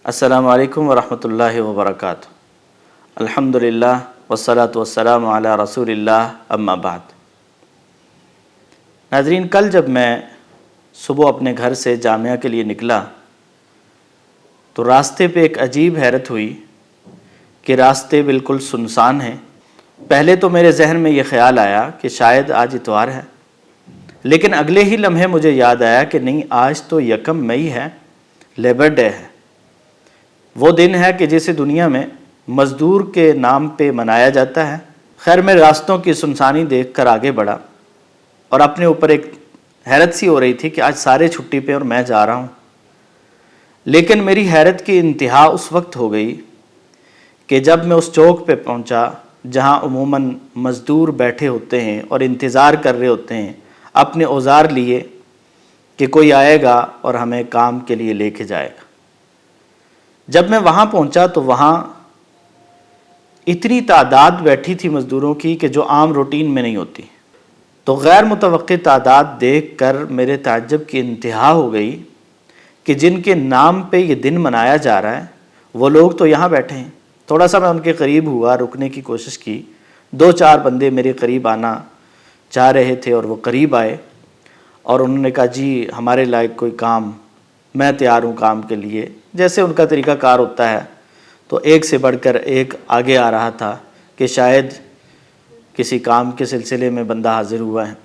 अस्सलामु अलैकुम वरहमतुल्लाहि वबरकातुहू। अल्हम्दुलिल्लाह वस्सलातु वस्सलामु अला रसूलिल्लाह अम्मा बाद। नाज़रीन, कल जब मैं सुबह अपने घर से जामिया के लिए निकला तो रास्ते पे एक अजीब हैरत हुई कि रास्ते बिल्कुल सुनसान हैं। पहले तो मेरे जहन में ये ख्याल आया कि शायद आज इतवार है, लेकिन अगले ही लम्हे मुझे याद आया कि नहीं, आज तो 1 मई है, लेबर डे है। वो दिन है कि जिसे दुनिया में मज़दूर के नाम पे मनाया जाता है। खैर, मैं रास्तों की सुनसानी देखकर आगे बढ़ा और अपने ऊपर एक हैरत सी हो रही थी कि आज सारे छुट्टी पे और मैं जा रहा हूँ। लेकिन मेरी हैरत की इंतहा उस वक्त हो गई कि जब मैं उस चौक पे पहुँचा जहाँ उमूमन मज़दूर बैठे होते हैं और इंतज़ार कर रहे होते हैं अपने औज़ार लिए कि कोई आएगा और हमें काम के लिए लेके जाएगा। जब मैं वहाँ पहुँचा तो वहाँ इतनी तादाद बैठी थी मज़दूरों की कि जो आम रूटीन में नहीं होती। तो गैर मुतवक्की तादाद देख कर मेरे ताज्जुब की इंतहा हो गई कि जिनके नाम पे ये दिन मनाया जा रहा है वो लोग तो यहाँ बैठे हैं। थोड़ा सा मैं उनके करीब हुआ, रुकने की कोशिश की। 2-4 बंदे मेरे करीब आना चाह रहे थे और वो करीब आए और उन्होंने कहा, जी हमारे लायक कोई काम, मैं तैयार हूँ काम के लिए। जैसे उनका तरीका कार होता है, तो एक से बढ़कर एक आगे आ रहा था कि शायद किसी काम के सिलसिले में बंदा हाजिर हुआ है।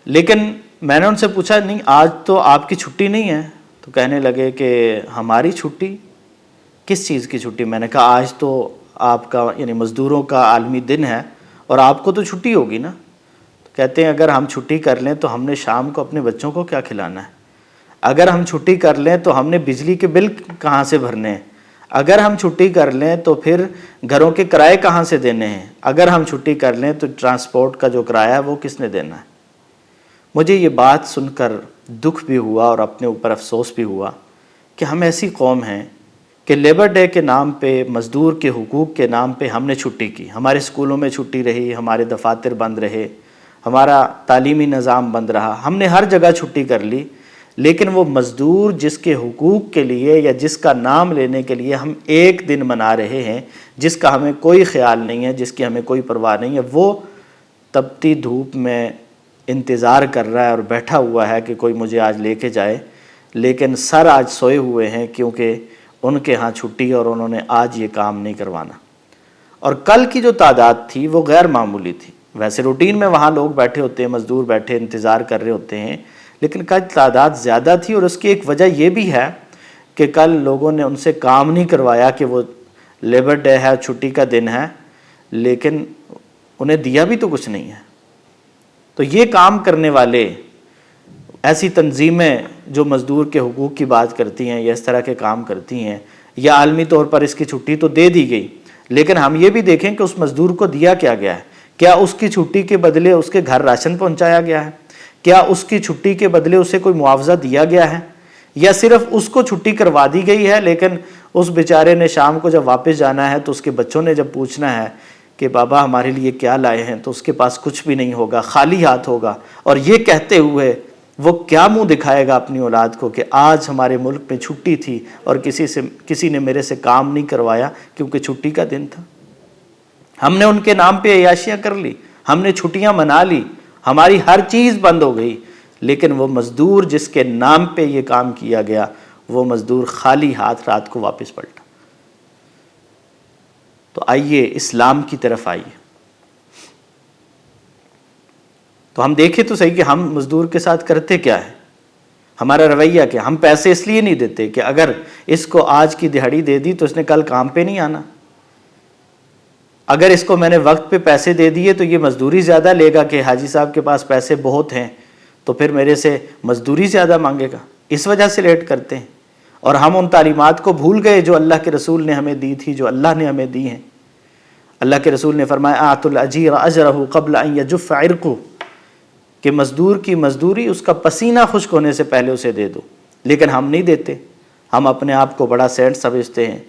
लेकिन मैंने उनसे पूछा, नहीं आज तो आपकी छुट्टी नहीं है? तो कहने लगे कि हमारी छुट्टी? किस चीज़ की छुट्टी? मैंने कहा आज तो आपका यानी मज़दूरों का आलमी दिन है और आपको तो छुट्टी होगी ना। तो कहते हैं अगर हम छुट्टी कर लें तो हमने शाम को अपने बच्चों को क्या खिलाना है? अगर हम छुट्टी कर लें तो हमने बिजली के बिल कहाँ से भरने हैं? अगर हम छुट्टी कर लें तो फिर घरों के किराए कहाँ से देने हैं? अगर हम छुट्टी कर लें तो ट्रांसपोर्ट का जो किराया है वो किसने देना है? मुझे ये बात सुनकर दुख भी हुआ और अपने ऊपर अफसोस भी हुआ कि हम ऐसी कौम हैं कि लेबर डे के नाम पे, मज़दूर के हुकूक़ के नाम पे हमने छुट्टी की। हमारे स्कूलों में छुट्टी रही, हमारे दफातर बंद रहे, हमारा तालीमी निज़ाम बंद रहा, हमने हर जगह छुट्टी कर ली। लेकिन वो मज़दूर जिसके हुकूक़ के लिए या जिसका नाम लेने के लिए हम एक दिन मना रहे हैं, जिसका हमें कोई ख्याल नहीं है, जिसकी हमें कोई परवाह नहीं है, वो तपती धूप में इंतज़ार कर रहा है और बैठा हुआ है कि कोई मुझे आज लेके जाए। लेकिन सर आज सोए हुए हैं क्योंकि उनके यहाँ छुट्टी और उन्होंने आज ये काम नहीं करवाना। और कल की जो तादाद थी वो गैर मामूली थी। वैसे रूटीन में वहाँ लोग बैठे होते हैं, मज़दूर बैठे इंतज़ार कर रहे होते हैं, लेकिन कल तादाद ज़्यादा थी। और उसकी एक वजह यह भी है कि कल लोगों ने उनसे काम नहीं करवाया कि वो लेबर डे है, छुट्टी का दिन है, लेकिन उन्हें दिया भी तो कुछ नहीं है। तो ये काम करने वाले, ऐसी तंजीमें जो मज़दूर के हुकूक़ की बात करती हैं या इस तरह के काम करती हैं, या आलमी तौर पर इसकी छुट्टी तो दे दी गई, लेकिन हम ये भी देखें कि उस मज़दूर को दिया क्या गया है। क्या उसकी छुट्टी के बदले उसके घर राशन पहुँचाया गया है? क्या उसकी छुट्टी के बदले उसे कोई मुआवजा दिया गया है? या सिर्फ उसको छुट्टी करवा दी गई है, लेकिन उस बेचारे ने शाम को जब वापस जाना है तो उसके बच्चों ने जब पूछना है कि बाबा हमारे लिए क्या लाए हैं, तो उसके पास कुछ भी नहीं होगा, खाली हाथ होगा। और ये कहते हुए वो क्या मुंह दिखाएगा अपनी औलाद को कि आज हमारे मुल्क में छुट्टी थी और किसी ने मेरे से काम नहीं करवाया क्योंकि छुट्टी का दिन था। हमने उनके नाम पे अय्याशियाँ कर ली, हमने छुट्टियाँ मना ली, हमारी हर चीज़ बंद हो गई, लेकिन वो मज़दूर जिसके नाम पे ये काम किया गया, वो मज़दूर खाली हाथ रात को वापस पलटा। तो आइए इस्लाम की तरफ आइए, तो हम देखें तो सही कि हम मज़दूर के साथ करते क्या है, हमारा रवैया क्या। हम पैसे इसलिए नहीं देते कि अगर इसको आज की दिहाड़ी दे दी तो इसने कल काम पे नहीं आना। अगर इसको मैंने वक्त पे पैसे दे दिए तो ये मज़दूरी ज़्यादा लेगा कि हाजी साहब के पास पैसे बहुत हैं, तो फिर मेरे से मज़दूरी ज़्यादा मांगेगा। इस वजह से लेट करते हैं और हम उन तालीमात को भूल गए जो अल्लाह के रसूल ने हमें दी थी, जो अल्लाह ने हमें दी हैं। अल्लाह के रसूल ने फरमाया, आतुल अजीर अजरहु क़ब्ल अन यजुफ़ इरक़ुहु, कि मज़दूर की मज़दूरी उसका पसीना खुश्क होने से पहले उसे दे दो। लेकिन हम नहीं देते। हम अपने आप को बड़ा सेंट समझते हैं,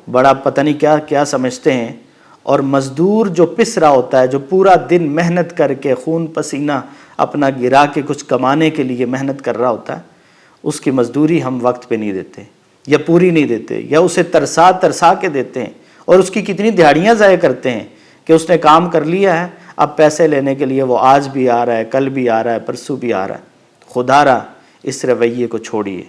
बड़ा पता नहीं क्या क्या समझते हैं। और मज़दूर जो पिस रहा होता है, जो पूरा दिन मेहनत करके खून पसीना अपना गिरा के कुछ कमाने के लिए मेहनत कर रहा होता है, उसकी मज़दूरी हम वक्त पे नहीं देते। یا پوری نہیں دیتے یا اسے ترسا ترسا کے دیتے ہیں اور اس کی کتنی دہاڑیاں ضائع کرتے ہیں کہ اس نے کام کر لیا ہے، اب پیسے لینے کے لیے وہ آج بھی آ رہا ہے، کل بھی آ رہا ہے، پرسوں بھی آ رہا ہے۔ خدا را اس رویے کو چھوڑیے،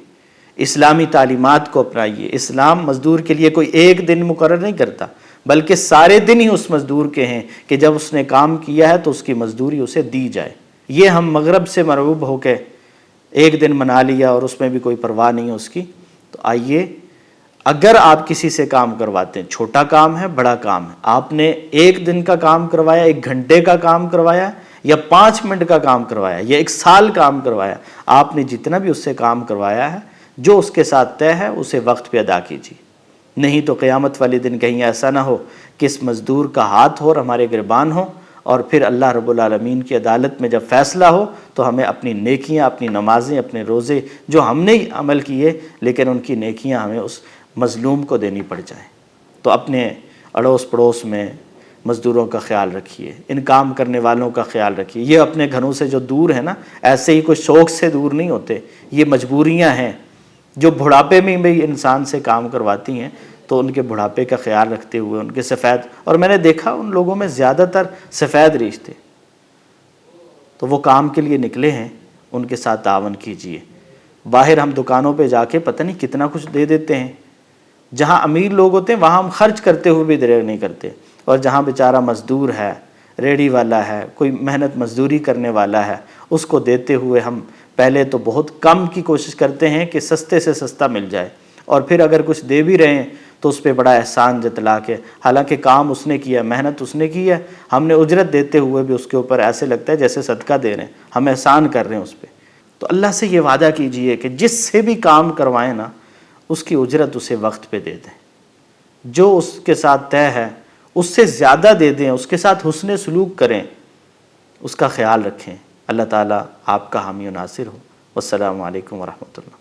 اسلامی تعلیمات کو اپنائیے۔ اسلام مزدور کے لیے کوئی ایک دن مقرر نہیں کرتا، بلکہ سارے دن ہی اس مزدور کے ہیں کہ جب اس نے کام کیا ہے تو اس کی مزدوری اسے دی جائے۔ یہ ہم مغرب سے مرعوب ہو کے ایک دن منا لیا اور اس میں بھی کوئی پرواہ نہیں ہے اس کی۔ تو آئیے، اگر آپ کسی سے کام کرواتے ہیں، چھوٹا کام ہے بڑا کام ہے، آپ نے ایک دن کا کام کروایا، 1 گھنٹے کا کام کروایا یا 5 منٹ کا کام کروایا یا 1 سال کام کروایا، آپ نے جتنا بھی اس سے کام کروایا ہے، جو اس کے ساتھ طے ہے اسے وقت پہ ادا کیجیے۔ نہیں تو قیامت والے دن کہیں ایسا نہ ہو کہ اس مزدور کا ہاتھ ہو اور ہمارے گربان ہو، اور پھر اللہ رب العالمین کی عدالت میں جب فیصلہ ہو تو ہمیں اپنی نیکیاں، اپنی نمازیں، اپنے روزے جو ہم نے عمل کیے لیکن ان کی نیکیاں ہمیں اس مظلوم کو دینی پڑ جائیں۔ تو اپنے اڑوس پڑوس میں مزدوروں کا خیال رکھیے، ان کام کرنے والوں کا خیال رکھیے۔ یہ اپنے گھروں سے جو دور ہیں نا، ایسے ہی کوئی شوق سے دور نہیں ہوتے، یہ مجبوریاں ہیں جو بڑھاپے میں بھی انسان سے کام کرواتی ہیں۔ تو ان کے بڑھاپے کا خیال رکھتے ہوئے ان کے سفید، اور میں نے دیکھا ان لوگوں میں زیادہ تر سفید ریش تھے، تو وہ کام کے لیے نکلے ہیں، ان کے ساتھ تعاون کیجیے۔ باہر ہم دکانوں پہ جا کے پتہ نہیں کتنا کچھ دے دیتے ہیں، جہاں امیر لوگ ہوتے ہیں وہاں ہم خرچ کرتے ہوئے بھی دریغ نہیں کرتے، اور جہاں بیچارہ مزدور ہے، ریڑھی والا ہے، کوئی محنت مزدوری کرنے والا ہے، اس کو دیتے ہوئے ہم پہلے تو بہت کم کی کوشش کرتے ہیں کہ سستے سے سستا مل جائے، اور پھر اگر کچھ دے بھی رہے ہیں تو اس پہ بڑا احسان جتلا کے، حالانکہ کام اس نے کیا، محنت اس نے کی ہے، ہم نے اجرت دیتے ہوئے بھی اس کے اوپر ایسے لگتا ہے جیسے صدقہ دے رہے ہیں، ہم احسان کر رہے ہیں اس پہ۔ تو اللہ سے یہ وعدہ کیجئے کہ جس سے بھی کام کروائیں نا، اس کی اجرت اسے وقت پہ دے دیں، جو اس کے ساتھ طے ہے اس سے زیادہ دے دیں، اس کے ساتھ حسن سلوک کریں، اس کا خیال رکھیں۔ اللہ تعالیٰ آپ کا حامی و ناصر ہو۔ والسلام علیکم ورحمۃ اللہ۔